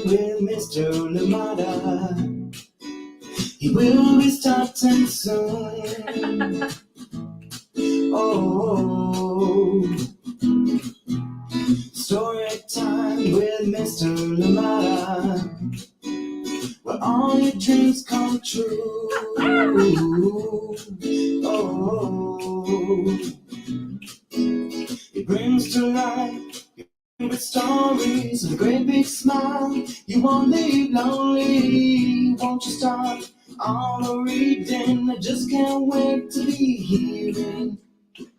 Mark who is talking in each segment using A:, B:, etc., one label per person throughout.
A: with Mr. Lamada. He will be starting soon. Oh, story time with Mr. Lamada, where all your dreams come true. Oh, he brings to life your favorite stories with a great big smile. You won't leave lonely, won't you start all the reading? I just can't wait to be hearing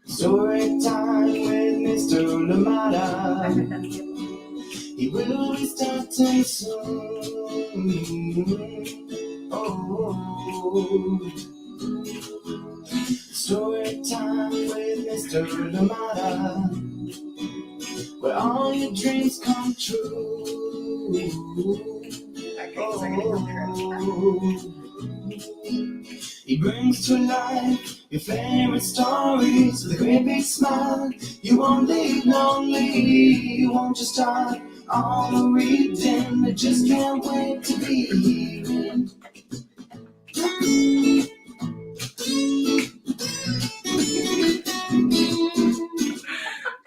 A: story time with Mr. Lamada. He will be starting soon. Oh, story time with Mr. Lamada, where all your dreams come true. He brings to life your favorite stories with a great big smile. You won't leave lonely, you won't just start all the reading. I just can't wait to be hearing.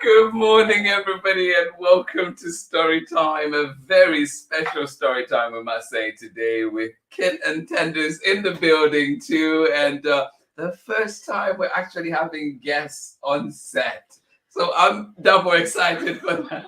B: Good morning, everybody, and welcome to Story Time, a very special story time, I must say, today with kitten tenders in the building too, and the first time we're actually having guests on set. So I'm double excited for that.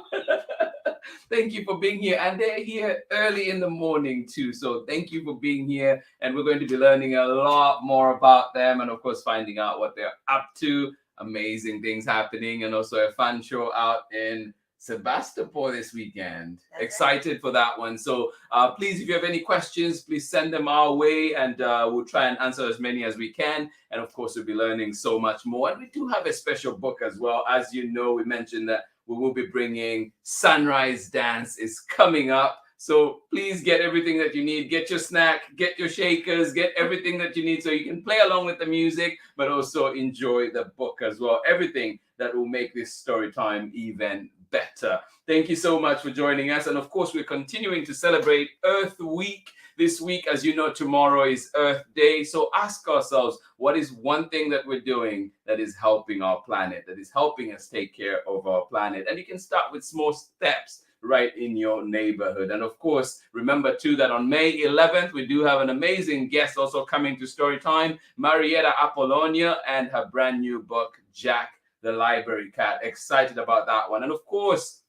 B: Thank you for being here, and they're here early in the morning too. So thank you for being here, and we're going to be learning a lot more about them, and of course finding out what they're up to. Amazing things happening, and also a fun show out in Sebastopol this weekend.
C: That's
B: Excited for that one. So please, if you have any questions, please send them our way, and we'll try and answer as many as we can. And of course, we'll be learning so much more. And we do have a special book as well. As you know, we mentioned that we will be bringing Sunrise Dance is coming up. So please get everything that you need. Get your snack, get your shakers, get everything that you need so you can play along with the music, but also enjoy the book as well. Everything that will make this Storytime event better. Thank you so much for joining us. And of course, we're continuing to celebrate Earth Week this week. As you know, tomorrow is Earth Day. So ask ourselves, what is one thing that we're doing that is helping our planet, that is helping us take care of our planet? And you can start with small steps right in your neighborhood. And of course, remember too that on May 11th, we do have an amazing guest also coming to Storytime, Marietta Apollonia, and her brand new book, Jack the Library Cat. Excited about that one. And of course,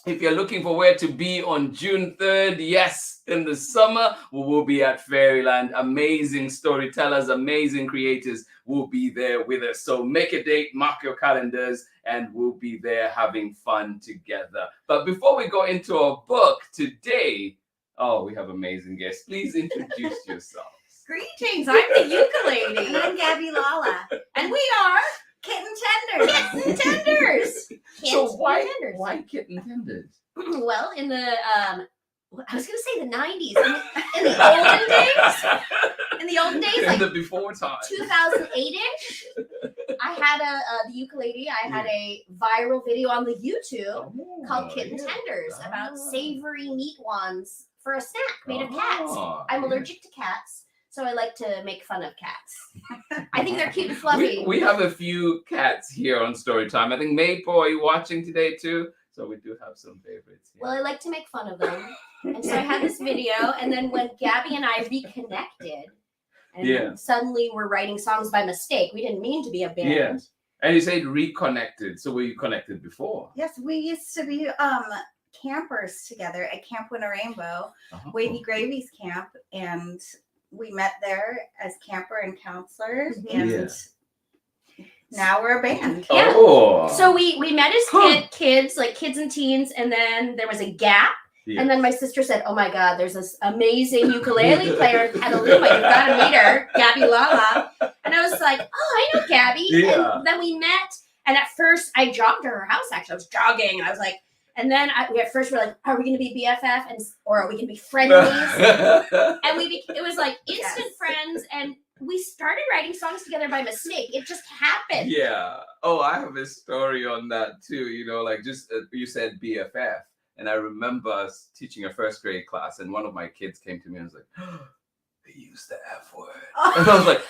B: if you're looking for where to be on June 3rd, yes, in the summer, we will be at Fairyland. Amazing storytellers, amazing creators will be there with us. So make a date, mark your calendars, and we'll be there having fun together. But before we go into our book today, we have amazing guests. Please introduce yourselves.
C: Greetings, I'm the Ukalady.
D: And I'm Gabby Lala.
C: And we are
D: Kitten Tenders.
C: Kitten Tenders.
B: So why
C: Tenders.
B: kitten tenders?
C: Well, in the, I was going to say the 90s. In the olden days. In the olden days,
B: In
C: like
B: the before time.
C: 2008-ish, I had the Ukalady. I had a viral video on the YouTube called Kitten Tenders about savory meat ones for a snack made of cats. I'm allergic to cats, so I like to make fun of cats. I think they're cute and fluffy.
B: We have a few cats here on Storytime. I think Maple, are you watching today too? So we do have some favorites here.
C: Well, I like to make fun of them. And so I had this video, and then when Gabby and I reconnected, and suddenly we're writing songs by mistake. We didn't mean to be a band.
B: Yeah. And you said reconnected. So were you connected before?
D: Yes, we used to be campers together at Camp Winter Rainbow, Wavy Gravy's camp, and we met there as camper and counselors, and now we're a band.
C: Yeah.
B: Oh.
C: So we met as kids, like kids and teens, and then there was a gap.
B: Yeah.
C: And then my sister said, "Oh my God, there's this amazing ukulele player in Petaluma. You've got to meet her, Gabby Lala." And I was like, "Oh, I know Gabby."
B: Yeah.
C: And then we met. And at first, I jogged to her house. Actually, I was jogging. I was like, and then we at first were like, "Are we going to be BFF or are we going to be friendlies?" And it was like instant friends. And we started writing songs together by mistake. It just happened.
B: Yeah. Oh, I have a story on that too. You know, like just you said BFF. And I remember I was teaching a first grade class, and one of my kids came to me and was like, they used the F word. And I was like,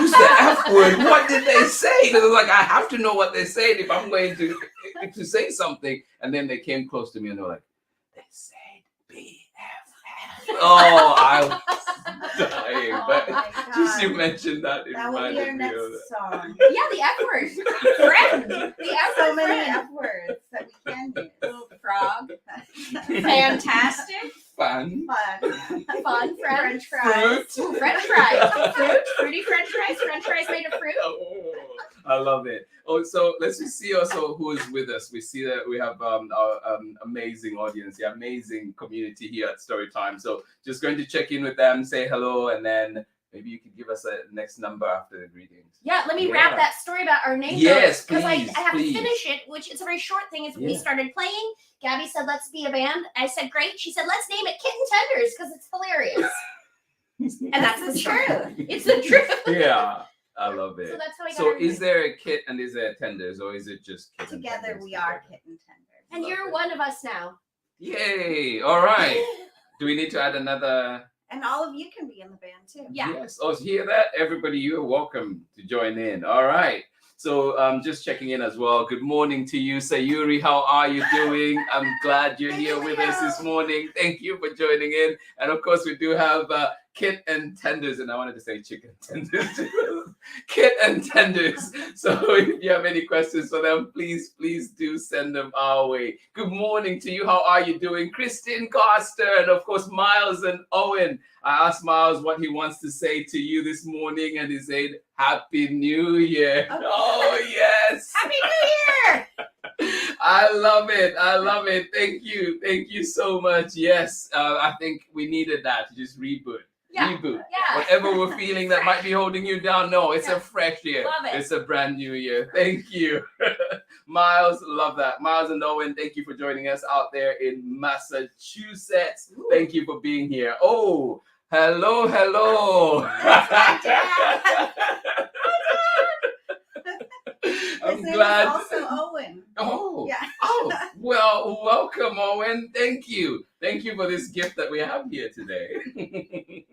B: use the F word? What did they say? Because I was like, I have to know what they're saying if I'm going to say something. And then they came close to me and they were like, they said BFF. Oh, I was dying.
D: Oh
B: But
D: my
B: just you
D: God.
B: mentioned that. It
D: That will be our
B: reminded me of that.
D: next song.
C: Yeah, the F word. Friend. The F
D: So
C: word.
D: many
C: Friend.
D: F words that we can use.
C: Little frog. Fantastic.
B: Fun.
D: Fun.
C: Fun.
D: French
C: Friend.
D: fries.
B: Fruit.
C: Ooh, French fries. Fruit. Fruity French fries. French fries made of fruit.
B: Oh, I love it. Oh, so let's just see also who is with us. We see that we have our amazing audience, the amazing community here at Storytime. So just going to check in with them, say hello, and then maybe you could give us a next number after the greetings.
C: Yeah, let me wrap that story about our name.
B: Yes,
C: because I
B: please,
C: have
B: please.
C: to finish it, which is a very short thing. Is we
B: Yeah.
C: started playing. Gabby said, "Let's be a band." I said, "Great." She said, "Let's name it Kitten Tenders because it's hilarious." And that's the truth. It's the truth.
B: Yeah, I love it.
C: So that's how I got
B: So
C: our
B: is
C: name.
B: there a kit and is there tenders, or is it just kitten
D: Together
B: tenders
D: we are
B: together?
D: kitten tenders.
C: And
B: Love
C: you're
B: it.
C: one of us now.
B: Yay! All right. Do we need to add another?
D: And all of you can be in the band too.
C: Yeah.
B: Yes. Oh, hear that? Everybody, you're welcome to join in. All right. So just checking in as well. Good morning to you, Sayuri. How are you doing? I'm glad you're here with us this morning. Thank you for joining in. And of course, we do have Kit and Tenders. And I wanted to say chicken tenders. Kit and Tenders. So if you have any questions for them, please do send them our way. Good morning to you. How are you doing? Christine Coster, and of course, Miles and Owen. I asked Miles what he wants to say to you this morning, and he said, Happy New Year. Oh, yes.
C: Happy New Year!
B: I love it. I love it. Thank you. Thank you so much. Yes, I think we needed that to just reboot.
C: Yeah.
B: Reboot.
C: Yeah.
B: Whatever we're feeling that might be holding you down. No, it's
C: Yeah.
B: a fresh year.
C: Love it.
B: It's a brand new year. Thank you. Miles, love that. Miles and Owen, thank you for joining us out there in Massachusetts.
C: Ooh.
B: Thank you for being here. Oh, hello. I'm
D: His name
B: glad.
D: is also Owen.
B: Oh,
D: Yeah.
B: oh, well, welcome, Owen. Thank you. Thank you for this gift that we have here today.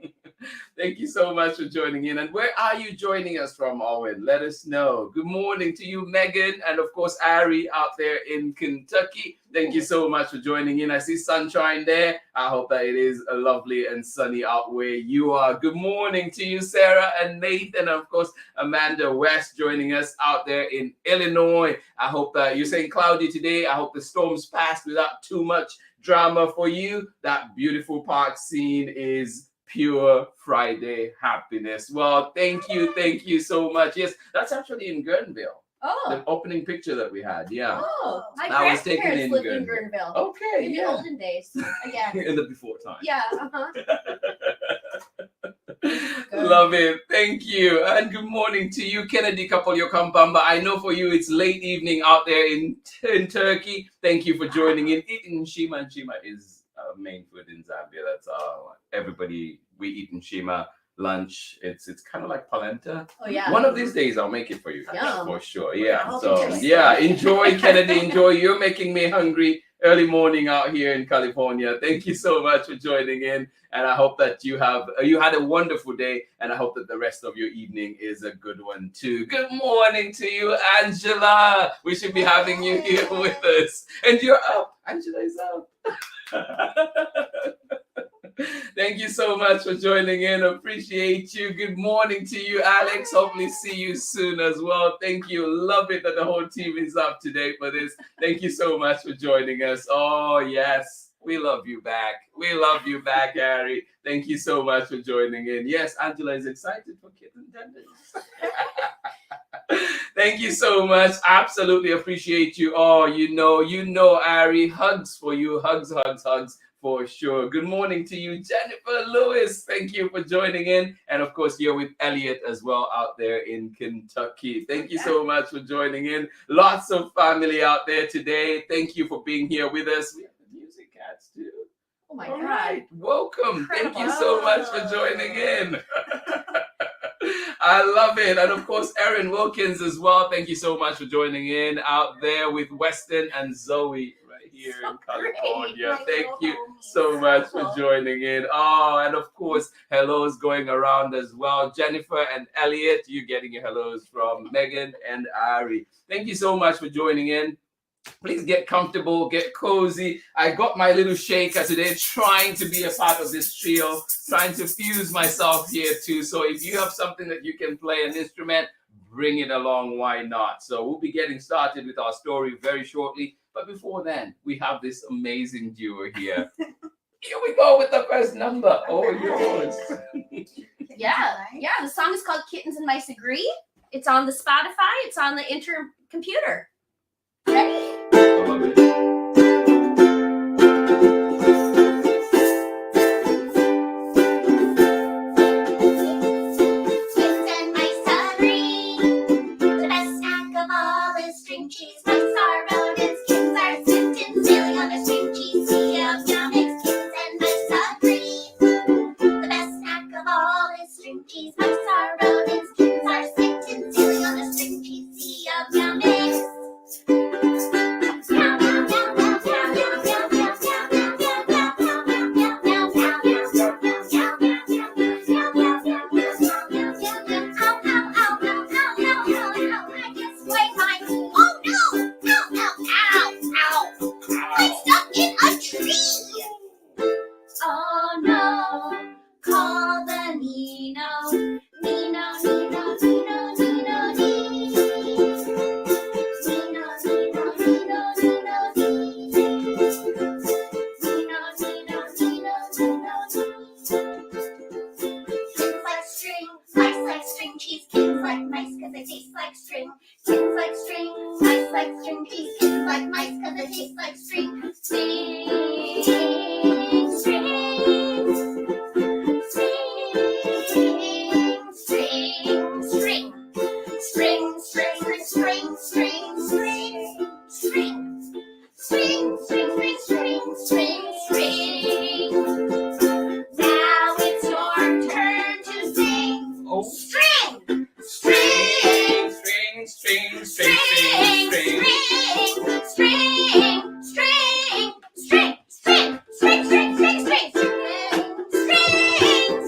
B: Thank you so much for joining in. And where are you joining us from, Owen? Let us know. Good morning to you, Megan, and of course, Ari out there in Kentucky. Thank you so much for joining in. I see sunshine there. I hope that it is a lovely and sunny out where you are. Good morning to you, Sarah and Nathan, and of course, Amanda West joining us out there in Illinois. I hope that you're saying cloudy today. I hope the storms passed without too much drama for you. That beautiful park scene is pure Friday happiness. Well, thank you so much. Yes, that's actually in Guerneville.
C: Oh.
B: The opening picture that we had, yeah.
C: Oh. My
B: That was taken
C: grandparents
B: in
C: lived in
B: Guerneville.
C: Guerneville.
B: Okay,
C: In the
B: yeah.
C: olden days. Again.
B: In the before time.
C: Yeah. Uh-huh.
B: Love it. Thank you. And good morning to you, Kennedy Kapolyo Kampamba. I know for you it's late evening out there in Turkey. Thank you for joining in. Eating Shima, and Shima is main food in Zambia. That's everybody, we eat in Shima. Lunch. It's kind of like polenta.
C: Oh yeah.
B: One of these days I'll make it for you
C: Yum.
B: for sure. Yeah.
D: I'll
B: So
D: be
B: yeah, enjoy, Kennedy. Enjoy. You're making me hungry early morning out here in California. Thank you so much for joining in, and I hope that you had a wonderful day, and I hope that the rest of your evening is a good one too. Good morning to you, Angela. We should be having you here with us, and you're up. Angela is up. Thank you so much for joining in. Appreciate you. Good morning to you, Alex. Hopefully see you soon as well. Thank you. Love it that the whole team is up today for this. Thank you so much for joining us. Oh, yes. We love you back. We love you back, Harry. Thank you so much for joining in. Yes, Angela is excited for Kitten Tenders. Thank you so much. Absolutely appreciate you. Oh, you know, Ari. Hugs for you. Hugs. For sure. Good morning to you, Jennifer Lewis. Thank you for joining in. And of course, you're with Elliot as well out there in Kentucky. Thank you so much for joining in. Lots of family out there today. Thank you for being here with us. We have the music cats too.
C: Oh my
B: All
C: God.
B: right. Welcome. Thank you
C: Incredible.
B: so much for joining in. I love it. And of course, Erin Wilkins as well. Thank you so much for joining in out there with Weston and Zoe right here. here
C: So
B: in California.
D: My
B: Thank
D: little
B: you
D: homies.
B: so much for
C: Cool.
B: joining in. Oh, and of course, hellos going around as well. Jennifer and Elliot, you getting your hellos from Megan and Ari. Thank you so much for joining in. Please get comfortable, get cozy. I got my little shaker today, trying to be a part of this trio, trying to fuse myself here too. So if you have something that you can play an instrument, bring it along. Why not? So we'll be getting started with our story very shortly. But before then, we have this amazing duo here. Here we go with the first number. Oh, yours.
C: Yeah, yeah. The song is called "Kittens and Mice Agree." It's on the Spotify. It's on the computer. Ready?
B: I love it.
C: Kittens and mice agree. The best snack of all is string cheese. Mice are rodents, kittens are swift and sailing on a string cheese sea of yum. Makes kittens and mice agree. The best snack of all is string cheese. Mice are rodents, kittens are swift and sailing on a string cheese sea of yum. Makes Oh no, call the Nino. Nino, Nino, Nino, Nino, Nino. Nino, Nino, Nino, Nino, Kittens like string, mice like string cheese. Kittens like mice 'cause they taste like string. Kittens like string, mice like string cheese. Kittens like mice 'cause they taste like string. String, string, string, string, string, string. String, string, string, string, string, string, string, string, string, string, string. Now it's your turn to sing.
B: Oh,
C: String, string,
B: string, string, string,
C: string,
B: string, string.
C: string, string, string, string, string, string, string, string, string, string,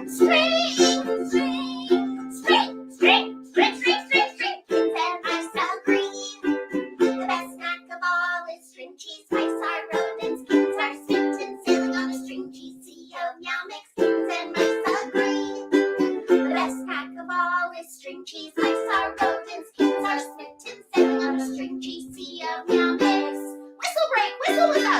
C: string, string, string, string, string, string, string, string, string. Kittens and mice agree. The best snack of all is string cheese. Mice are rodents, kittens are swift and sailing on a string cheese sea of meow. Makes kittens and mice agree. The best snack of all is string cheese. Mice are rodents, kittens are swift and sailing on a string cheese sea of meow. Makes whistle break, whistle with us.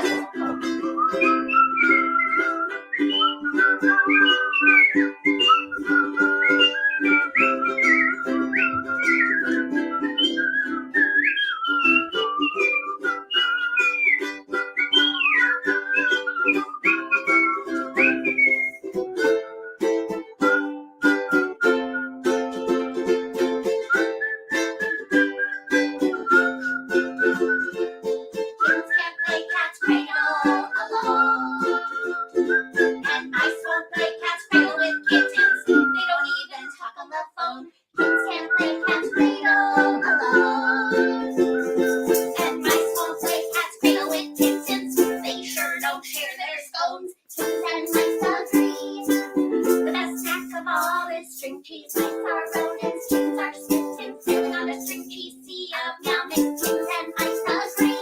C: Kittens can't play cat's cradle alone. And mice won't play cat's cradle with kittens. They don't even talk on the phone. Kittens can't play cat's cradle alone. And mice won't play cat's cradle with kittens. They sure don't share their scones. Kittens and mice agree. The best snack of all is string cheese. Mice are rodents, kittens are swift and sailing on a string cheese sea of meow. Makes kittens and mice agree.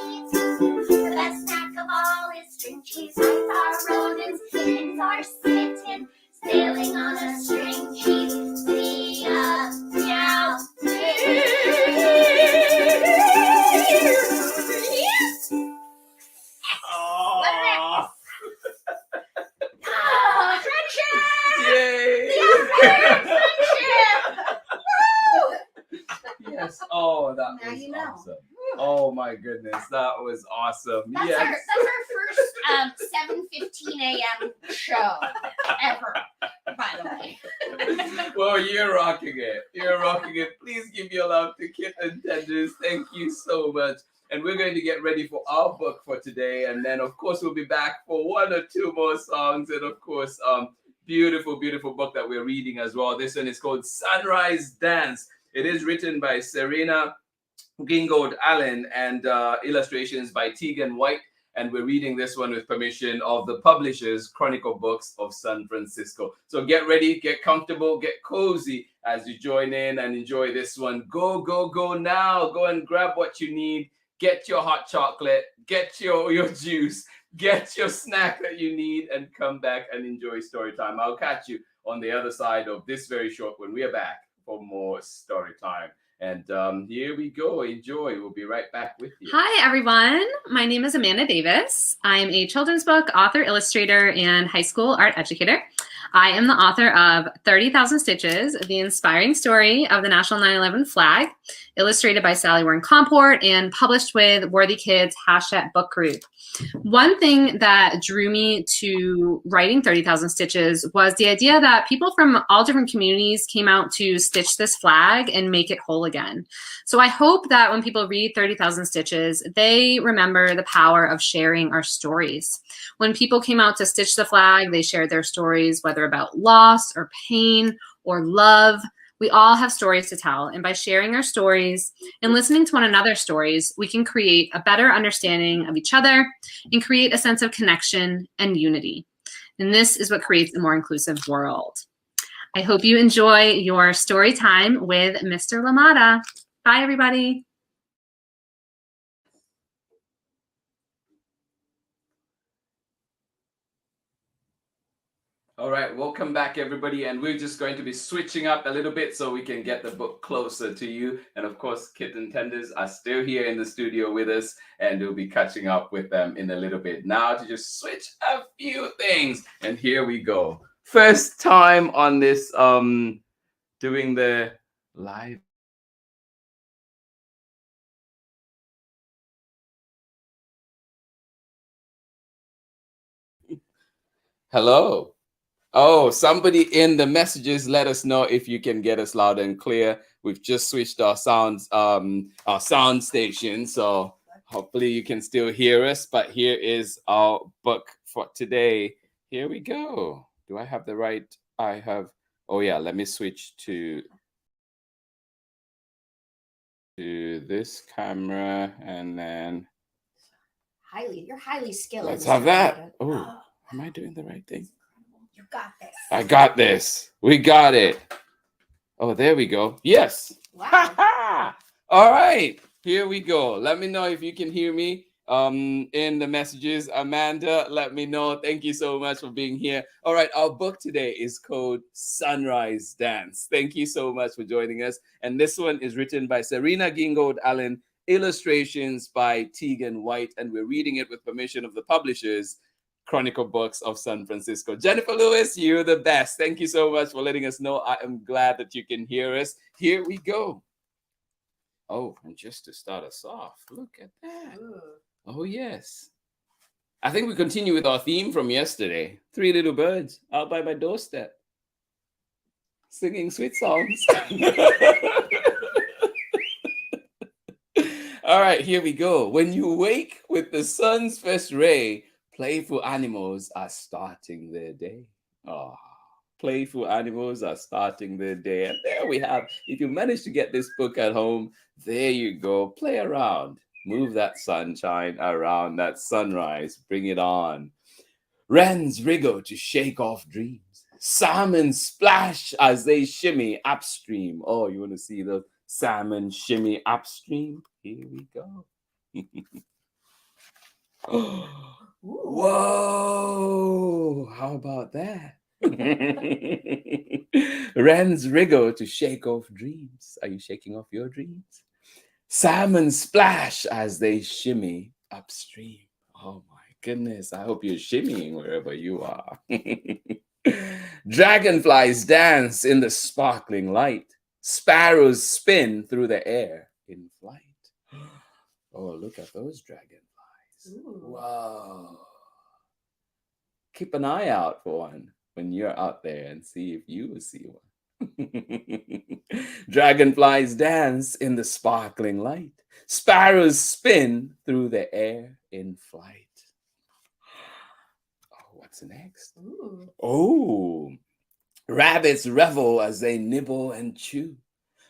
C: The best snack of all is string cheese. Mice are rodents, kittens are smitten, sailing on a string cheese sea of meow.
B: Oh,
C: Oh, friendship!
B: yay!
C: Friendship!
B: Yes. Oh, that
D: Now
B: was
D: you know.
B: awesome. Oh my goodness, that was awesome.
C: That's
B: Yes.
C: our first 7:15 a.m. show ever, by the way.
B: Well, you're rocking it. You're rocking it. Please give your love to Kitten Tenders. Thank you so much. And we're going to get ready for our book for today. And then, of course, we'll be back for one or two more songs. And, of course, beautiful, beautiful book that we're reading as well. This one is called Sunrise Dance. It is written by Serena. Gingold Allen, and illustrations by Teagan White. And we're reading this one with permission of the publishers, Chronicle Books of San Francisco. So get ready, get comfortable, get cozy as you join in and enjoy this one. Go, go, go now. Go and grab what you need. Get your hot chocolate, get your juice, get your snack that you need, and come back and enjoy story time. I'll catch you on the other side of this very short when we are back for more story time. And here we go. Enjoy. We'll be right back with you.
E: Hi, everyone. My name is Amanda Davis. I'm a children's book author, illustrator, and high school art educator. I am the author of 30,000 Stitches, the inspiring story of the National 9/11 flag, illustrated by Sally Warren Comport and published with Worthy Kids # book group. One thing that drew me to writing 30,000 Stitches was the idea that people from all different communities came out to stitch this flag and make it whole again. So I hope that when people read 30,000 Stitches, they remember the power of sharing our stories. When people came out to stitch the flag, they shared their stories, whether about loss or pain or love. We all have stories to tell, and by sharing our stories and listening to one another's stories, we can create a better understanding of each other and create a sense of connection and unity. And this is what creates a more inclusive world. I hope you enjoy your story time with Mr. LaMotta. Bye, everybody.
B: All right, welcome back, everybody. And we're just going to be switching up a little bit so we can get the book closer to you. And of course, Kitten Tenders are still here in the studio with us, and we'll be catching up with them in a little bit. Now to just switch a few things. And here we go. First time on this, doing the live. Hello. Oh, somebody in the messages, let us know if you can get us loud and clear. We've just switched our sound station, so hopefully you can still hear us. But here is our book for today. Here we go. Do I have the right? I have. Oh yeah, let me switch to this camera, and then
C: You're highly skilled.
B: let's
C: Mr.
B: have that.
C: LaMotta.
B: Oh, am I doing the right thing?
C: You got this.
B: I got this. We got it. Oh, there we go. Yes.
C: Wow.
B: All right. Here we go. Let me know if you can hear me in the messages. Amanda, let me know. Thank you so much for being here. All right. Our book today is called Sunrise Dance. Thank you so much for joining us. And this one is written by Serena Gingold Allen, illustrations by Teagan White, and we're reading it with permission of the publishers, Chronicle Books of San Francisco. Jennifer Lewis, you're the best. Thank you so much for letting us know. I am glad that you can hear us. Here we go. Oh, and just to start us off, look at that.
C: Ooh.
B: Oh, yes. I think we continue with our theme from yesterday. 3 little birds out by my doorstep, singing sweet songs. All right, here we go. When you wake with the sun's first ray, playful animals are starting their day. Oh, playful animals are starting their day. And there we have, if you manage to get this book at home, there you go. Play around. Move that sunshine around, that sunrise. Bring it on. Wrens wriggle to shake off dreams. Salmon splash as they shimmy upstream. Oh, you want to see the salmon shimmy upstream? Here we go. Whoa! How about that? Wrens wriggle to shake off dreams. Are you shaking off your dreams? Salmon splash as they shimmy upstream. Oh my goodness. I hope you're shimmying wherever you are. Dragonflies dance in the sparkling light. Sparrows spin through the air in flight. Oh, look at those dragonflies.
C: Ooh.
B: Wow. Keep an eye out for one when you're out there and see if you will see one. Dragonflies dance in the sparkling light. Sparrows spin through the air in flight. Oh, what's next?
C: Ooh.
B: Oh, rabbits revel as they nibble and chew.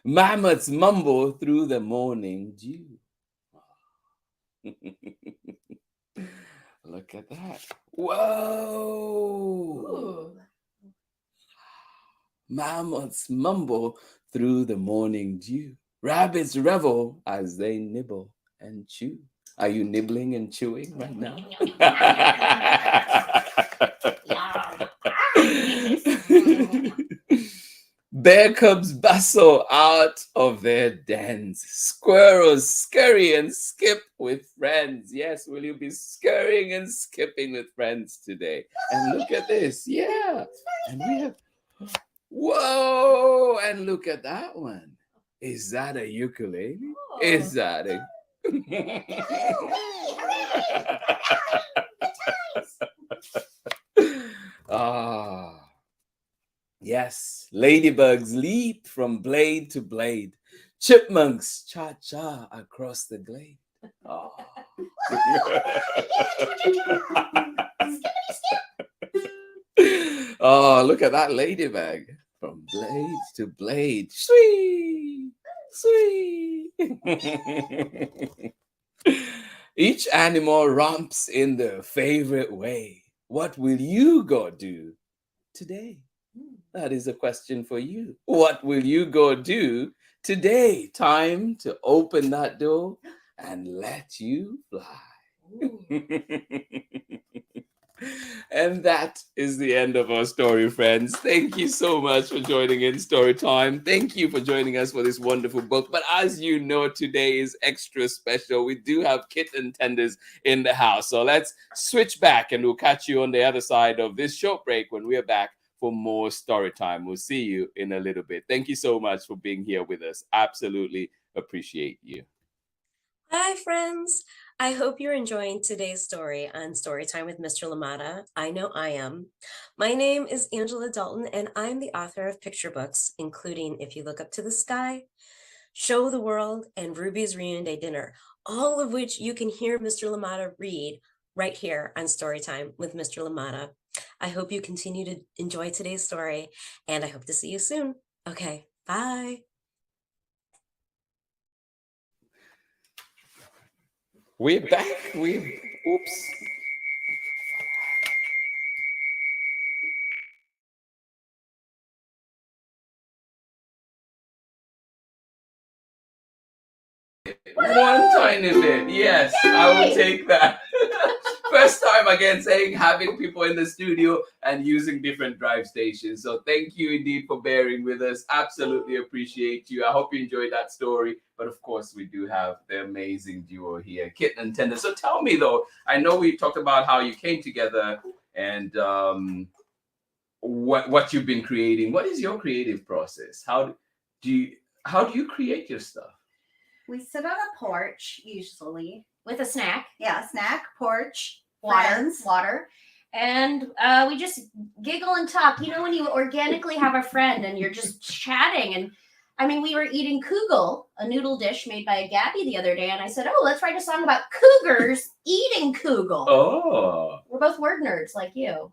B: Mammoths mumble through the morning dew. Look at that. Whoa.
C: Ooh.
B: Mammoths mumble through the morning dew. Rabbits revel as they nibble and chew. Are you nibbling and chewing right now? Bear cubs bustle out of their dens. Squirrels scurry and skip with friends. Yes, will you be scurrying and skipping with friends today? And look at this. Yeah. And we have, whoa, and look at that one. Is that a ukulele?
C: Oh.
B: Is that a... Ah. Yes, ladybugs leap from blade to blade. Chipmunks cha-cha across the glade. Oh. Oh, look at that ladybug. From blade to blade. Sweet, sweet. Each animal romps in their favorite way. What will you go do today? That is a question for you. What will you go do today? Time to open that door and let you fly. And that is the end of our story, friends. Thank you so much for joining in Story Time. Thank you for joining us for this wonderful book. But as you know, today is extra special. We do have kitten tenders in the house. So let's switch back and we'll catch you on the other side of this short break when we are back for more story time. We'll see you in a little bit. Thank you so much for being here with us. Absolutely appreciate you.
F: Hi, friends. I hope you're enjoying today's story on Storytime with Mr. Lamata. I know I am. My name is Angela Dalton, and I'm the author of picture books, including If You Look Up to the Sky, Show the World, and Ruby's Reunion Day Dinner, all of which you can hear Mr. Lamata read right here on Storytime with Mr. Lamata. I hope you continue to enjoy today's story, and I hope to see you soon. Okay, bye.
B: We're back. Oops. One tiny bit. Yes, I will take that. First time again having people in the studio and using different drive stations. So thank you indeed for bearing with us. Absolutely appreciate you. I hope you enjoyed that story. But of course, we do have the amazing duo here, Kitten and Tender. So tell me though, I know we talked about how you came together and what you've been creating. What is your creative process? How do you create your stuff?
D: We sit on a porch usually.
C: With a snack,
D: Yeah, snack, porch,
C: water, and we just giggle and talk. You know, when you organically have a friend and you're just chatting, and I mean, we were eating kugel, a noodle dish made by Gabby the other day, and I said, "Oh, let's write a song about cougars eating kugel."
B: Oh,
C: we're both word nerds like you.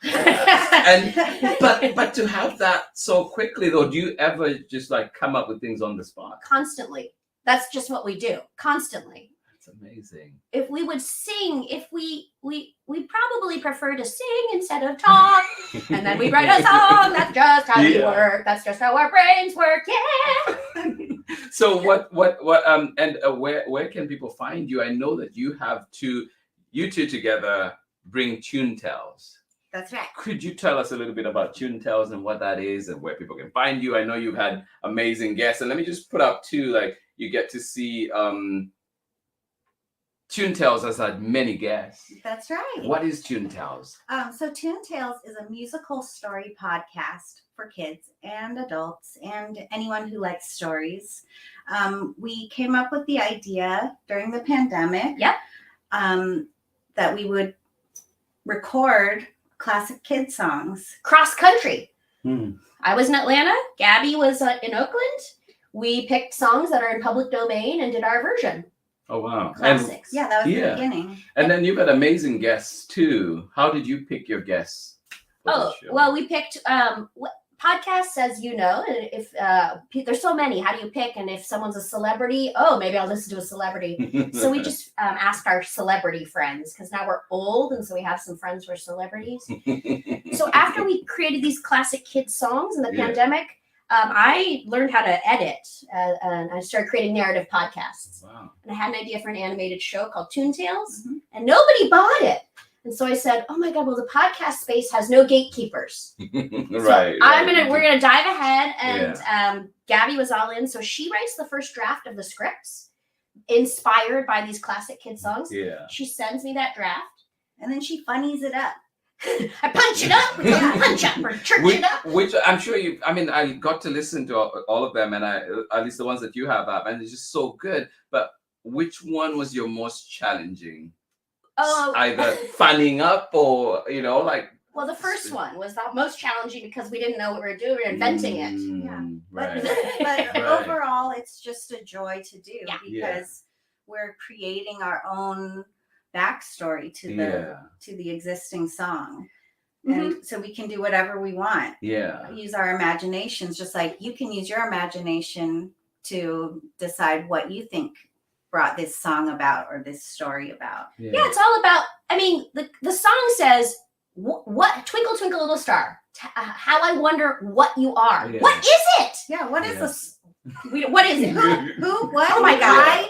B: And but to have that so quickly though, do you ever just like come up with things on the spot?
C: Constantly. That's just what we do. Constantly.
B: That's amazing.
C: If we would sing, we probably prefer to sing instead of talk, and then we write a song. That's just how we work. That's just how our brains work. Yeah.
B: So what and where can people find you? I know that you two together bring Tune Tells.
D: That's right.
B: Could you tell us a little bit about Tune Tells and what that is and where people can find you? I know you've had amazing guests, and let me just put up too, like you get to see Tune Tells has had many guests.
D: That's right.
B: What is Tune Tells?
D: So Tune Tales is a musical story podcast for kids and adults and anyone who likes stories. We came up with the idea during the pandemic.
C: Yep.
D: That we would record classic kid songs.
C: Cross country.
B: Hmm.
C: I was in Atlanta. Gabby was in Oakland. We picked songs that are in public domain and did our version.
B: Oh, wow.
C: Classics.
D: Yeah, that was the beginning.
B: And then you've had amazing guests too. How did you pick your guests?
C: Oh, well, we picked podcasts, as you know, and if there's so many, how do you pick? And if someone's a celebrity, oh, maybe I'll listen to a celebrity. So we just asked our celebrity friends, because now we're old, and so we have some friends who are celebrities. So after we created these classic kids songs in the pandemic, I learned how to edit, and I started creating narrative podcasts.
B: Wow.
C: And I had an idea for an animated show called Toontails, and nobody bought it. And so I said, "Oh my God! Well, the podcast space has no gatekeepers.
B: Right.
C: We're gonna dive ahead." And Gabby was all in, so she writes the first draft of the scripts, inspired by these classic kid songs.
B: Yeah.
C: She sends me that draft,
D: And then she funnies it up.
C: I punch it up. We go punch up or church it up.
B: Which I'm sure you. I mean, I got to listen to all of them, and at least the ones that you have up, and it's just so good. But which one was your most challenging?
C: Oh,
B: Either funning up or like.
C: Well, the first one was the most challenging because we didn't know what we were doing. We were inventing it.
D: Yeah.
B: Right.
D: But
B: Right.
D: overall, it's just a joy to do
C: Yeah.
D: because we're creating our own backstory to the existing song. And so we can do whatever we want.
B: Yeah.
D: Use our imaginations, just like you can use your imagination to decide what you think brought this song about or this story about.
C: Yeah, it's all about, I mean, the song says, what twinkle, twinkle, little star, how I wonder what you are.
B: Yeah.
C: What is it?
D: Yeah, what is this?
C: What is it?
D: Who? What?
C: Oh my God.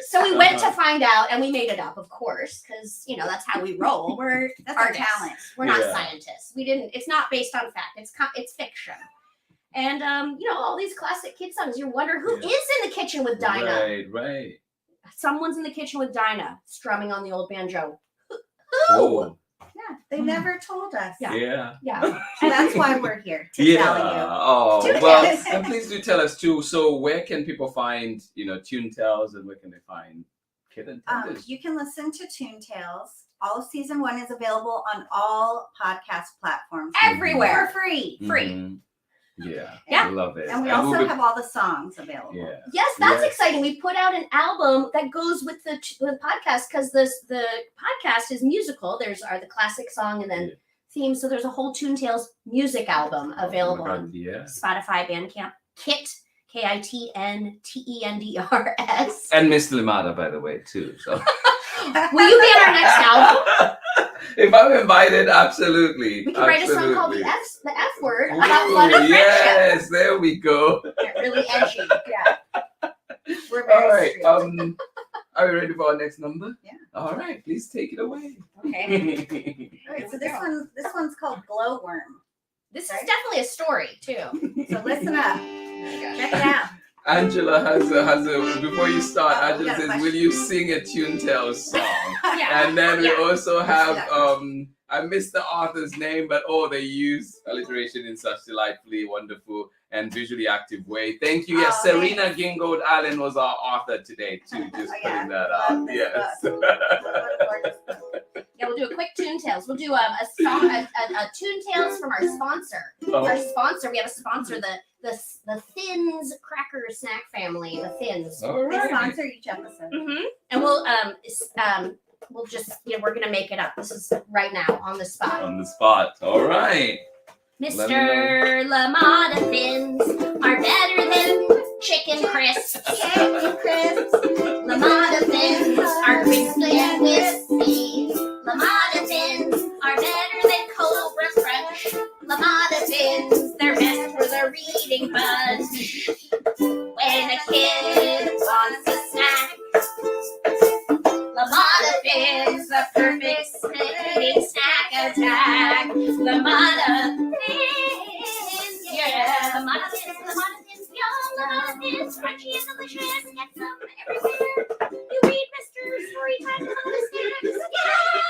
C: So we went
B: Uh-huh.
C: to find out, and we made it up, of course, because, that's how we roll.
D: That's our
C: artists.
D: talent.
C: We're not
B: Yeah.
C: scientists. It's not based on fact. It's fiction. And, all these classic kid songs, you wonder who is in the kitchen with Dinah.
B: Right.
C: Someone's in the kitchen with Dinah strumming on the old banjo. Who?
B: Oh,
D: Yeah, they never told us.
C: Yeah.
B: yeah.
D: So that's why we're here to tell you.
B: Oh,
C: Do
B: well,
C: this.
B: and please do tell us too. So where can people find, Toontails, and where can they find Kitten Tenders?
D: You can listen to Toontails. All of season 1 is available on all podcast platforms.
C: Everywhere.
D: For free.
B: Mhm. Yeah.
C: Yeah.
B: I love it.
D: And we
B: we'll
D: also
B: be-
D: have all the songs available.
B: Yeah.
C: Yes, that's
B: Yes.
C: exciting. We put out an album that goes with the podcast because the podcast is musical. There's the classic song and then theme. So there's a whole Toontails music album available on
B: Yeah.
C: Spotify, Bandcamp, Kit, KITNTENDRS.
B: And Miss Limada, by the way, too. So
C: Will you be on our next album?
B: if I'm invited, absolutely.
C: We can write a song called the
B: Absolutely.
C: F word about fun and friendship.
B: Yes, there we go.
C: Get really edgy.
D: Yeah. We're
B: All
D: very
B: right.
D: strict.
B: Are we ready for our next number?
D: Yeah.
B: All right. Please take it away.
C: Okay.
D: All right, so this one's called Glowworm.
C: This is definitely a story, too.
D: So listen up. Check it out.
B: Angela has a before you start,
D: Oh, we
B: Angela
D: got a
B: says,
D: question.
B: "Will you sing a Toontails song?"
C: Yeah.
B: And then we
C: Yeah.
B: also have
D: Yeah.
B: I missed the author's name, but they use alliteration in such delightfully wonderful and visually active way. Thank you. Yes,
D: Oh,
B: Serena Gingold Allen was our author today too. Just
D: Oh, yeah.
B: putting that
D: Love
B: out.
D: this
B: Yes.
D: book. What a gorgeous book.
C: Yeah, we'll do a quick Toontails. We'll do a song, a Toontails from our sponsor. Our sponsor, we have a sponsor, the Thins Cracker Snack Family, the Thins.
B: All
D: They
B: right.
D: sponsor each episode.
C: Mm-hmm. And we'll just we're gonna make it up. This is right now on the spot.
B: On the spot. All right.
C: Mr. Lamada Thins are better than chicken crisps.
D: Chicken crisps.
C: Lamada Thins are crispy and wispy. Lamada Thins are better than Cobra Crunch. Lamada Thins, they're best for the reading bunch. When a kid wants a snack, Lamada Thins, the perfect snack attack. Lamada Thins, yeah. Lamada Thins, yum. Lamada Thins, crunchy and delicious. Get some everywhere. You read Mr. Storytime Lamada Snacks, yeah.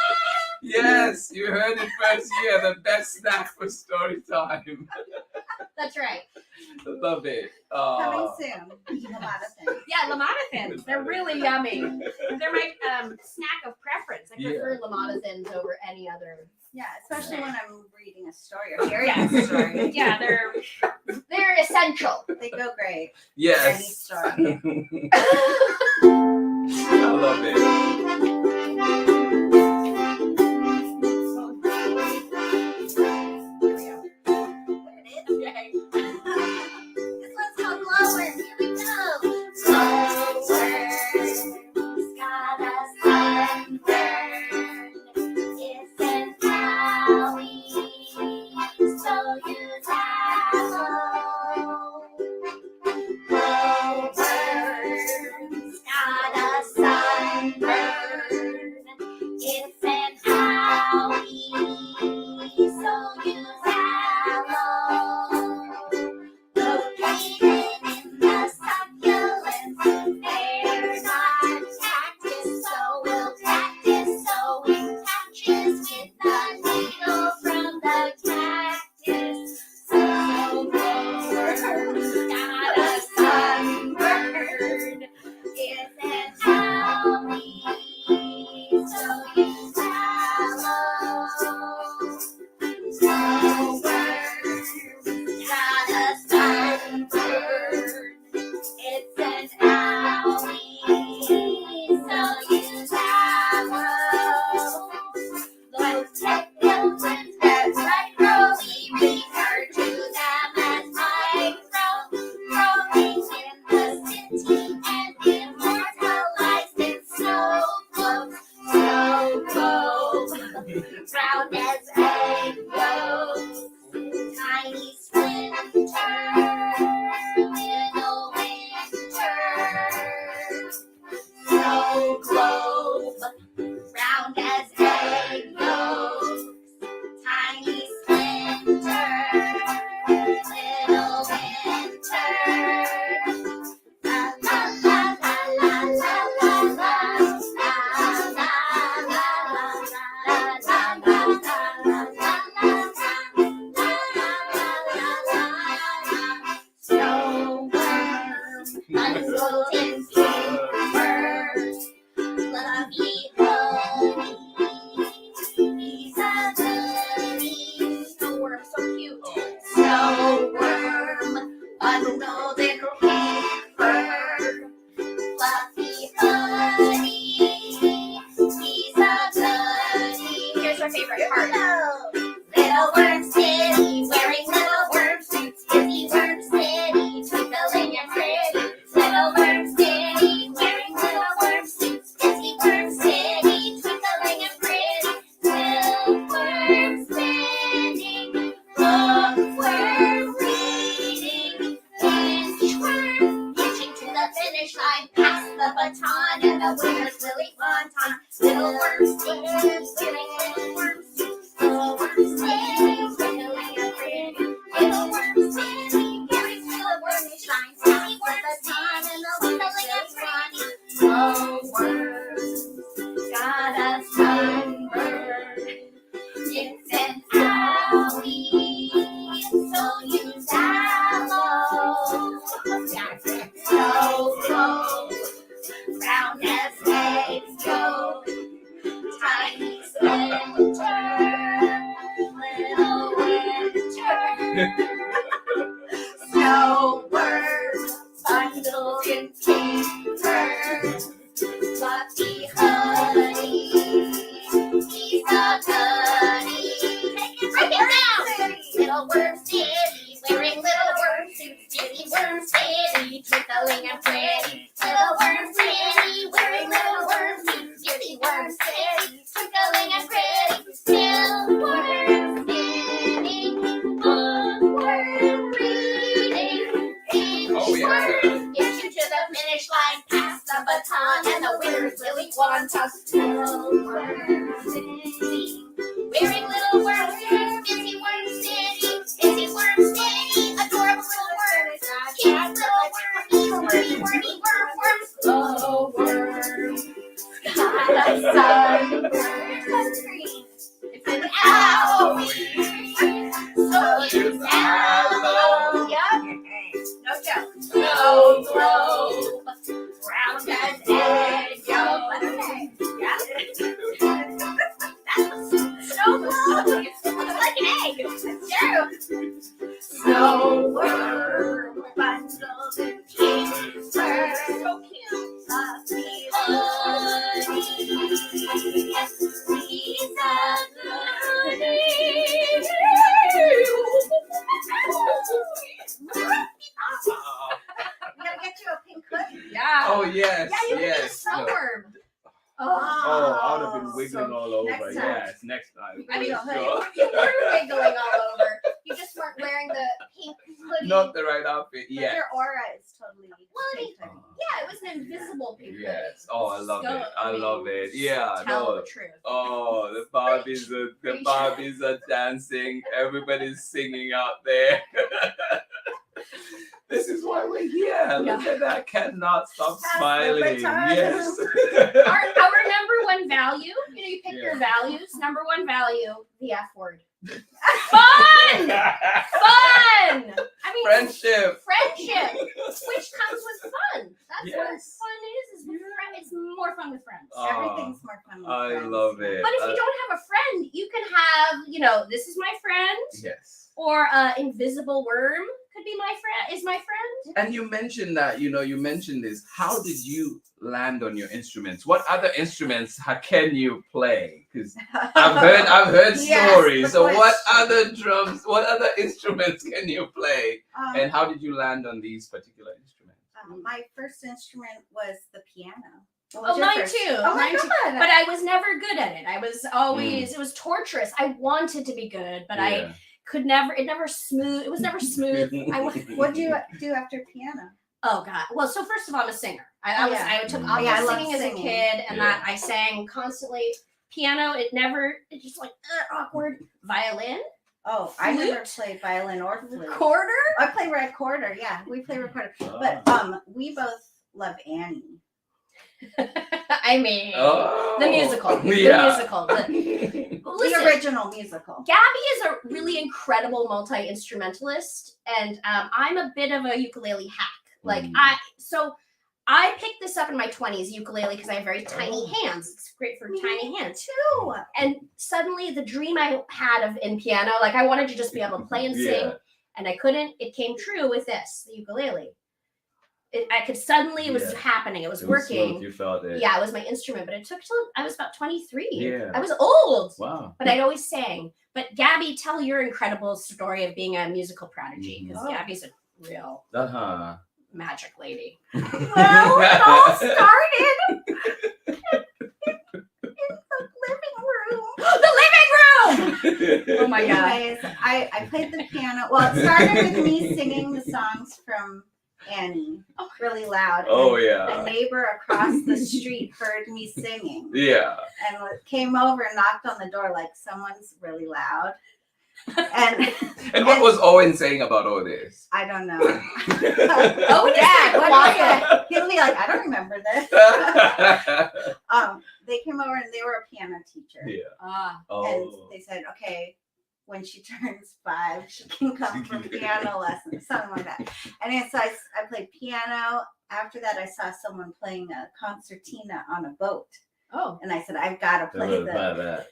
B: Yes, you heard it first here. The best snack for story time.
C: That's right.
B: Love it.
D: Coming soon. Lamada Thins.
C: Yeah, Lamada Thins. They're really yummy. They're my snack of preference. I prefer Lamada Thins over any other.
D: Yeah, especially when I'm reading a story or hearing a story.
C: Yeah, they're essential.
D: They go great. Any
B: Yes.
D: story.
B: I love it.
C: Okay. round as egg yolks, tiny splinter, little winter. Snow globe, round as egg yolks, tiny splinter, little winter. La la la la la la la la la la Snow worm, bundled in papers, fluffy honey. He's a goodie. Snow worm, so cute. Snow worm, bundled in paper, fluffy honey. He's a goodie. Here's our favorite part. Little worm city, wearing little worm suits. Busy worm city, twinkling and pretty. Little worm city, wearing little worm suits. Busy worm city, twinkling and pretty. Silkworm spinning, bookworm reading, inchworm hitching to the finish line. Pass the baton and the winner's Lily Wonton. Little worm spinning, wearing little worm suits. Little worm spinning, twinkling and pretty. Little worm spinning, wearing little worm shine. Silly worm baton and the twinkling and pretty. Slow worms got a sunburn. It's an owie, so use aloe. Snow globe, round as egg yolk, tiny splinter, little winter. Snow worm, bundled in paper, fluffy honey. He's a goodie. Break it down. Little worm city, wearing little worm suits. Busy worm city, twinkling and pretty. Little worm city, wearing little worm suits. Busy worm city, twinkling and pretty. Silkworm spinning, bookworm reading. Inchworm gets you to the finish line. Pass the baton and the winner's Lily Wonton. Silkworm city, wearing little worm suits. Busy worm city, busy worm city. Adorable little worms, cute little wormy, wormy worms. Slow worm, got a sunburn. It's an owie, so use aloe. Yup, no joke. Snow globe, round as egg yolk. Yeah. Snow globe. It looks like an egg. It's true. Snow worm, bundled in paper. So cute. Fluffy honey. He's a goodie. We gotta get you a pink hoodie. Yeah.
B: Oh yes,
C: Yeah, you can
B: yes.
C: get a snow
B: No.
C: worm.
B: Oh, I would have been wiggling
C: so
B: all over.
D: next time.
B: Yes, next time.
C: I mean,
B: for sure.
C: you were wiggling all over. You just weren't wearing the pink hoodie.
B: Not the right outfit.
D: But
B: Yeah.
D: your aura is totally.
C: Well, I mean,
D: pink.
C: yeah, it was an invisible pink hoodie.
B: Yes. Oh, I love it. I love it. Yeah.
C: Tell
B: No.
C: the truth.
B: Oh, the Barbies
C: Preach.
B: are dancing. Everybody's singing out there. This is why we're here. Look at that. Cannot stop
D: Pass the
B: smiling.
D: baton.
B: Yes.
C: Our number one value, you pick your values. Number one value, the F word. Fun! Fun! I mean,
B: Friendship.
C: friendship, which comes with fun. That's what
B: Yes.
C: fun is with friends. It's more fun with friends.
B: Oh,
D: Everything's more fun. With
B: I
D: friends.
B: love it.
C: But if you don't have a friend, you can have, this is my friend,
B: Yes.
C: or invisible worm could be my friend. Is my friend?
B: And you mentioned that, you mentioned this. How did you land on your instruments? What other instruments can you play? Because I've heard
D: Yes,
B: stories.
D: the
B: So what
D: question.
B: what other instruments can you play?
D: Um,
B: And how did you land on these particular instruments?
D: my first instrument was the piano. What was
C: Oh,
D: your
C: mine
D: first?
C: too.
D: Oh my
C: Mine too.
D: God.
C: But I was never good at it. I was always, it was torturous. I wanted to be good, but I could never, it was never smooth.
D: What do you do after piano?
C: Oh God. Well, so first of all, I'm a singer. I took opera
D: I love
C: singing as a
D: singing.
C: kid, and that I sang constantly. Piano, it's just like awkward. Violin,
D: Oh, I
C: Flute?
D: never played violin or flute.
C: recorder.
D: I play recorder. Yeah, we play recorder. But we both love Annie.
C: I mean,
B: Oh.
C: the musical. The
B: Yeah.
C: musical. Listen,
D: The original musical.
C: Gabby is a really incredible multi-instrumentalist, and I'm a bit of a ukulele hack. Like I picked this up in my 20s, ukulele, because I have very tiny hands. It's great for tiny hands
D: too.
C: And suddenly the dream I had in piano, like I wanted to just be able to play and sing, and I couldn't. It came true with this, the ukulele. I could suddenly, it was happening. It was working.
B: You felt it.
C: Yeah, it was my instrument, but it took till I was about 23.
B: Yeah.
C: I was old.
B: Wow.
C: But I'd always sang. But Gabby, tell your incredible story of being a musical prodigy, because Gabby's a real magic lady.
D: Well, it all started in the living room.
C: The living room! Oh my God.
D: Anyways, I played the piano. Well, it started with me singing the songs from Annie really loud.
B: Oh,
D: and
B: yeah.
D: a neighbor across the street heard me singing.
B: Yeah.
D: And came over and knocked on the door like someone's really loud. And
B: what was Owen saying about all this?
D: I don't know.
C: Oh,
D: Dad, what
C: quiet.
D: is it? He'll be like, I don't remember this. They came over and they were a piano teacher.
B: Yeah.
D: And they said, okay, when she turns 5, she can come for piano lessons, something like that. And then, so I played piano. After that, I saw someone playing a concertina on a boat.
C: Oh.
D: And I said, I've got to play that.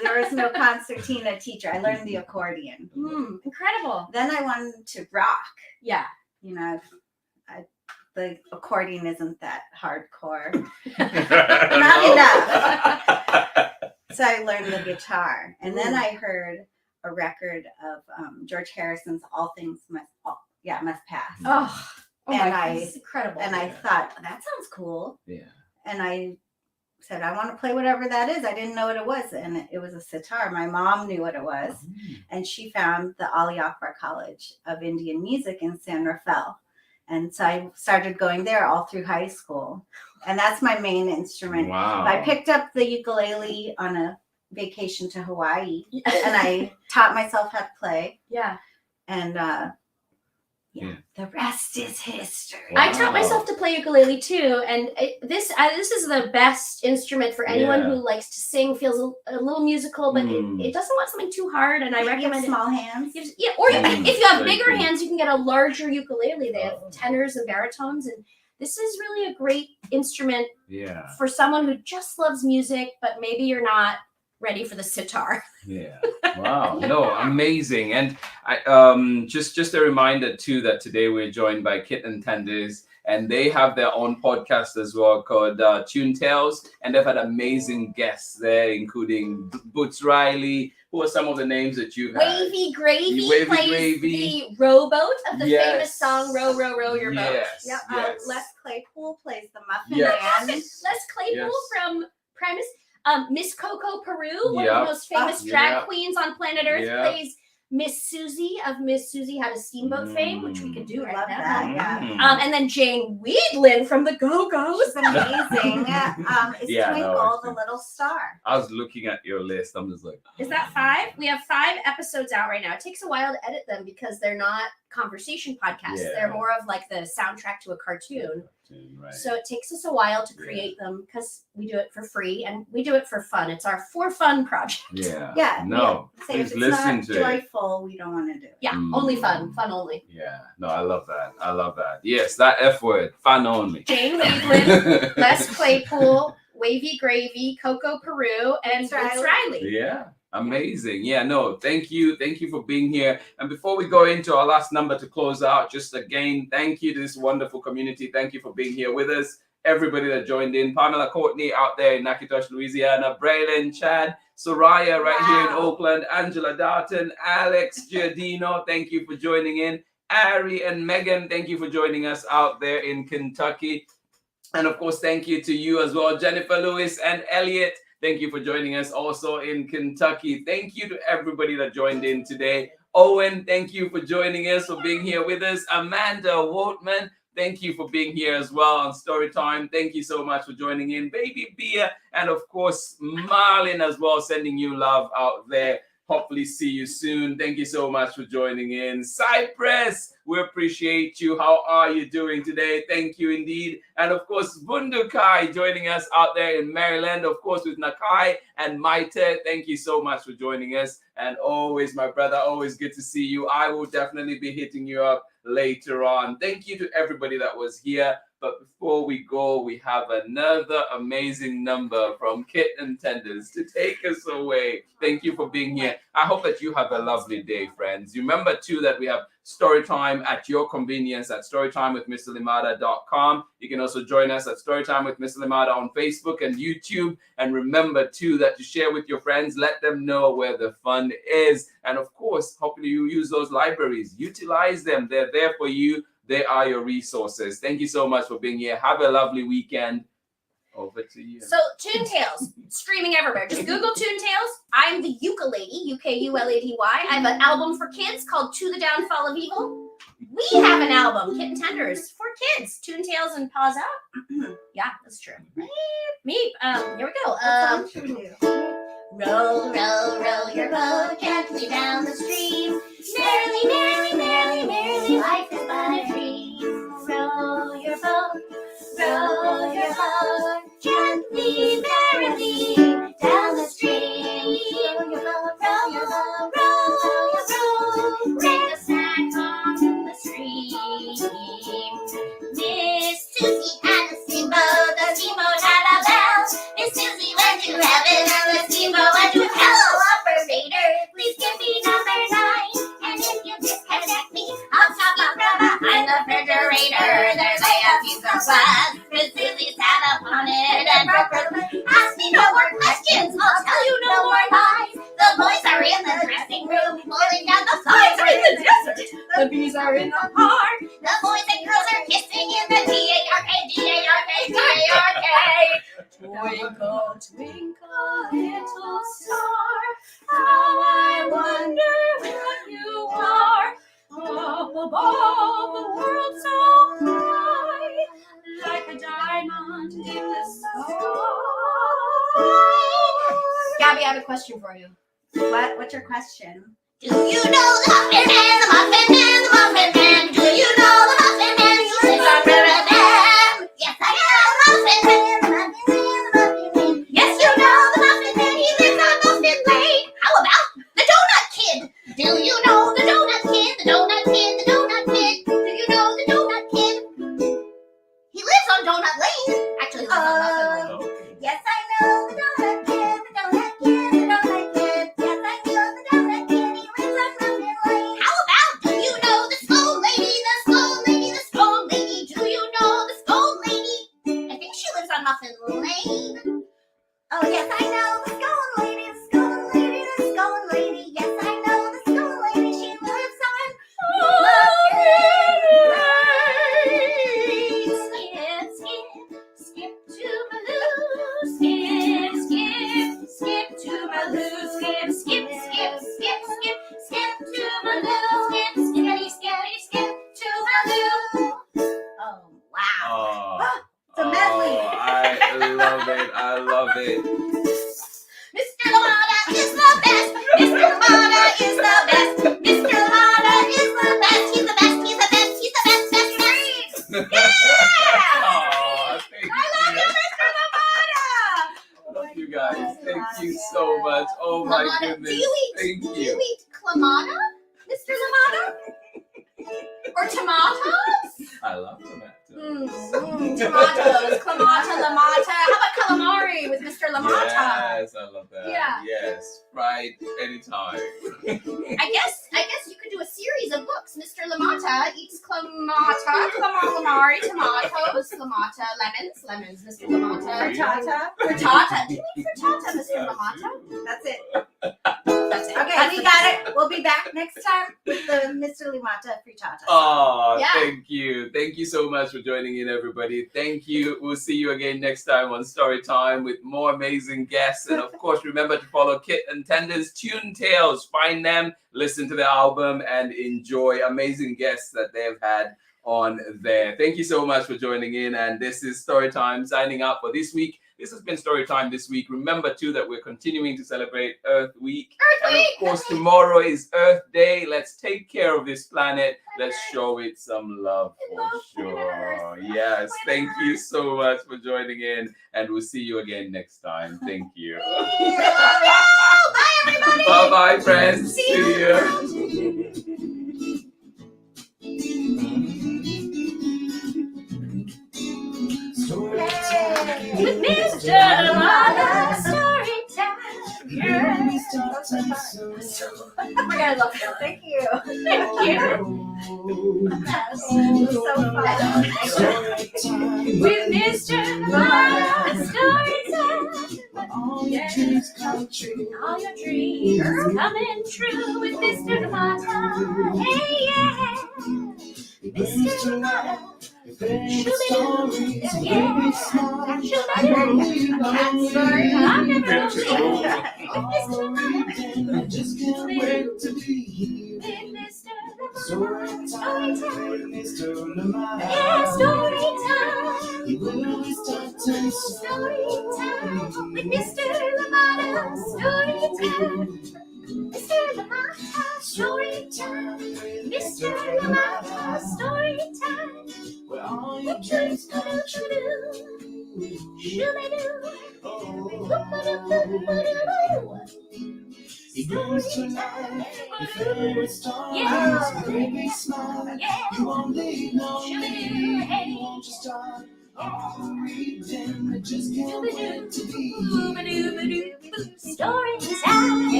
D: There was no concertina teacher. I learned the accordion.
C: Incredible.
D: Then I wanted to rock.
C: Yeah.
D: You know, the accordion isn't that hardcore. Not enough. So I learned the guitar. And then I heard a record of George Harrison's All Things Must Pass.
C: Oh
D: and
C: my God, it's incredible.
D: And I thought, that sounds cool.
B: Yeah.
D: And I said, I want to play whatever that is. I didn't know what it was. And it was a sitar. My mom knew what it was. And she found the Ali Akbar College of Indian Music in San Rafael. And so I started going there all through high school. And that's my main instrument.
B: Wow.
D: I picked up the ukulele on a vacation to Hawaii. And I taught myself how to play.
C: Yeah.
D: And the rest is history.
B: Wow.
C: I taught myself to play ukulele too, and this is the best instrument for anyone who likes to sing, feels a little musical, but it doesn't want something too hard. And I recommend
D: small hands.
C: Or if you have bigger hands, you can get a larger ukulele. They have tenors and baritones, and this is really a great instrument for someone who just loves music, but maybe you're not ready for the sitar.
B: Yeah. Wow. No, amazing. And I just a reminder too that today we're joined by Kitten Tenders, and they have their own podcast as well called Tune Tales, and they've had amazing guests there, including Boots Riley. Who are some of the names that you've had?
C: Wavy Gravy
B: Wavy
C: plays
B: Gravy.
C: the rowboat of the famous song "Row, Row, Row Your Boat."
B: Yep.
D: Les Claypool plays the Muffin
B: Yes.
D: Man.
C: Les Claypool from Primus. Miss Coco Peru, one of the most famous drag queens on planet Earth, plays Miss Susie of Miss Susie Had a Steamboat fame, which we could do right
D: Love
C: now.
D: that,
C: And then Jane Weedlin from the Go-Go's.
D: She's amazing. Is Twinkle the little star?
B: I was looking at your list. I'm just like,
C: Is that 5? We have 5 episodes out right now. It takes a while to edit them because they're not conversation podcasts.
B: Yeah.
C: They're more of like the soundtrack to a cartoon.
B: right.
C: So it takes us a while to create them because we do it for free and we do it for fun. It's our for fun project.
D: Yeah.
B: No,
D: Say
B: please
D: if it's
B: listen
D: not
B: to
D: joyful, we don't want to do it.
C: Yeah, only fun only.
B: Yeah, no, I love that. I love that. Yes, that F word, fun only.
C: Jane Weedlin, Les Claypool, Wavy Gravy, Coco Peru, and Vince Riley.
B: Yeah. Amazing. Yeah, no, thank you for being here. And before we go into our last number to close out, just again, thank you to this wonderful community. Thank you for being here with us. Everybody that joined in, Pamela Courtney out there in Natchitoches, Louisiana, Braylon, Chad, Soraya right here in Oakland, Angela Darton, Alex Giardino, thank you for joining in. Ari and Megan, thank you for joining us out there in Kentucky. And of course, thank you to you as well, Jennifer Lewis and Elliot. Thank you for joining us also in Kentucky. Thank you to everybody that joined in today. Owen, thank you for joining us, for being here with us. Amanda Waltman, thank you for being here as well on Storytime. Thank you so much for joining in. Baby Bia, and of course, Marlin as well, sending you love out there. Hopefully see you soon. Thank you so much for joining in. Cypress, we appreciate you. How are you doing today? Thank you indeed. And of course, Bundukai joining us out there in Maryland. Of course, with Nakai and Maite. Thank you so much for joining us. And always, my brother, always good to see you. I will definitely be hitting you up later on. Thank you to everybody that was here. But before we go, we have another amazing number from Kitten Tenders to take us away. Thank you for being here. I hope that you have a lovely day, friends. Remember, too, that we have Storytime at your convenience at storytimewithmrlimada.com. You can also join us at Storytime with Mr. Limada on Facebook and YouTube. And remember, too, that to share with your friends, let them know where the fun is. And, of course, hopefully you use those libraries. Utilize them. They're there for you. They are your resources. Thank you so much for being here. Have a lovely weekend. Over to you.
C: So, Toontales, streaming everywhere. Just Google Toontales. I'm the Ukalady, Ukulady. I have an album for kids called To the Downfall of Evil. We have an album, Kitten Tenders, for kids. Toontales and Paws Out. Yeah, that's true. Meep. Here we go. Row, row, row your boat gently down the stream. Merrily, merrily, merrily, merrily, life is but a dream. Row your boat gently, merrily down the stream. Row your boat, row your boat, row your boat. Bring a snack on the stream. Miss Susie and the steamboat had a bell. Miss Susie went to heaven and the steamboat went to hell. Operator, please give me number 9. And if you disconnect me, I'll chop you from behind the refrigerator. There's a piece of glass. Miss Susie sat upon it and broke her leg. Ask me no more questions, I'll tell you no more lies. The boys are in the dressing room, pulling down the flies are in the desert. The bees are in the park. The boys and girls are kissing in the D-A-R-K, D-A-R-K, D-A-R-K. Twinkle, twinkle, little star, how I wonder where you are. Up above the world so high, like a diamond in the sky. Gabby, I have a question for you.
D: What's your question?
C: Do you know the Muffin Man, the Muffin Man, the Muffin Man? Do you know the Muffin Man? He lives on Riverbend. Yes, I know the Muffin Man, the Muffin Man, the Muffin Man. Yes, you know the Muffin Man. He lives on Muffin Lane. How about the Donut Kid? Do you know the Donut Kid? The Donut Kid, the Donut Kid. Do you know the Donut Kid? He lives on Donut Lane. Actually, he lives on Muffin Lane.
D: Yes, I know the Donut Kid, the Donut Kid, the Donut Kid. Yes, I know the Donut Kid. He lives on Muffin Lane.
C: How about, do you know the Scone Lady, the Scone Lady, the Scone Lady? Do you know the Scone Lady? I think she lives on Muffin Lane.
D: Oh, yes, I know the Scone Lady, the Scone Lady, the Scone Lady. Yes, I know the Scone Lady. She lives on Muffin Lane.
C: Skip, skip, skip to Maloo. Skip, skip, skip to Maloo. Skip, skip, skip, skip, skip, skip to Maloo. Skip, skippity, skippity, skip to Maloo. Oh, wow.
B: Oh,
D: It's a medley.
B: I love it. I love it.
C: Mr. Lamada is the best. Mr. Lamada is the best. Mr. Lamada is the best. He's the best. He's the best. He's the best. Best friend. Yeah!
B: Oh, thank
C: I love you, Mr. Lamada.
B: Love you guys. Thank you so much. Oh my
C: Lamada,
B: goodness.
C: do you
B: Thank
C: Do
B: you.
C: you eat clamata, Mr. Lamada? Or tomatoes?
B: I love tomatoes.
C: Tomatoes, clamata, lamata. How about calamari with Mr. Lamata?
B: Yes, I love that.
C: Yeah.
B: Yes, fried anytime.
C: I guess you could do a series of books. Mr. Lamata eats clamata, calamari, tomatoes, lamata, lemons, Mr. Lamata.
D: Frittata.
C: Frittata. Do you eat frittata, Mr. Lamata?
D: That's it.
C: That's it.
D: Okay, we got it. We'll be back next time with the Mr. Limata Frittata.
B: Oh,
C: Yeah.
B: thank you. Thank you so much for joining in, everybody. Thank you. We'll see you again next time on Story Time with more amazing guests. And of course, remember to follow Kit and Tender's Tune Tales. Find them, listen to the album, and enjoy amazing guests that they've had on there. Thank you so much for joining in. And this is Story Time signing out for this week. This has been Story Time this week. Remember, too, that we're continuing to celebrate Earth Week. And of course, tomorrow is Earth Day. Let's take care of this planet. Let's show it some love for sure. Yes, thank you so much for joining in. And we'll see you again next time. Thank you.
C: Bye, everybody.
B: Bye-bye, friends. See
C: With Mr. Lamata, story time. Yeah. I love you.
D: Thank you.
C: Thank you.
D: That's so fun.
C: With Mr. Lamata, story time.
A: All your dreams come true.
C: All your dreams coming true with Mr. Lamata. Hey, yeah. Mr. Lamata.
A: Your favorite stories,
C: Yeah.
A: baby smile.
C: I'm never
A: I just can't wait to be here. Story time with Mr. Lamar.
C: Yeah, story time.
A: He will start to
C: Story time with Mr. Lamata. Story time. Mr. Lamata. Story time. Mr. Lamata. Story time.
A: where all your dreams come true.
C: Shoo-ba-doo.
A: He brings to life your favorite stories,
C: Yeah.
A: baby smile.
C: Yeah.
A: You won't leave no
C: Shoo-ba-doo. Hey.
A: you won't just start all reading. I just can't wait to be
C: Story time.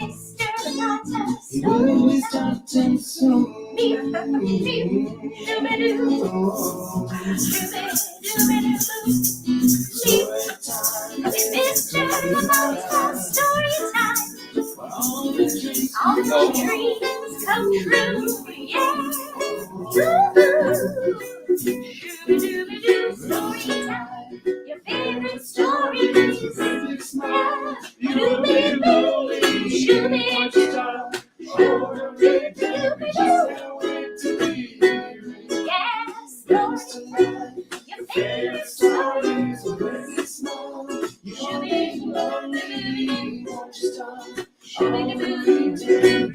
C: Mr. Lamata.
A: He will be starting soon.
C: All the dreams come true, yeah. Story time, your favorite stories, yeah. Yes, your favorite stories.
A: You won't be lonely, won't you start?
C: Shoo-ba-doo.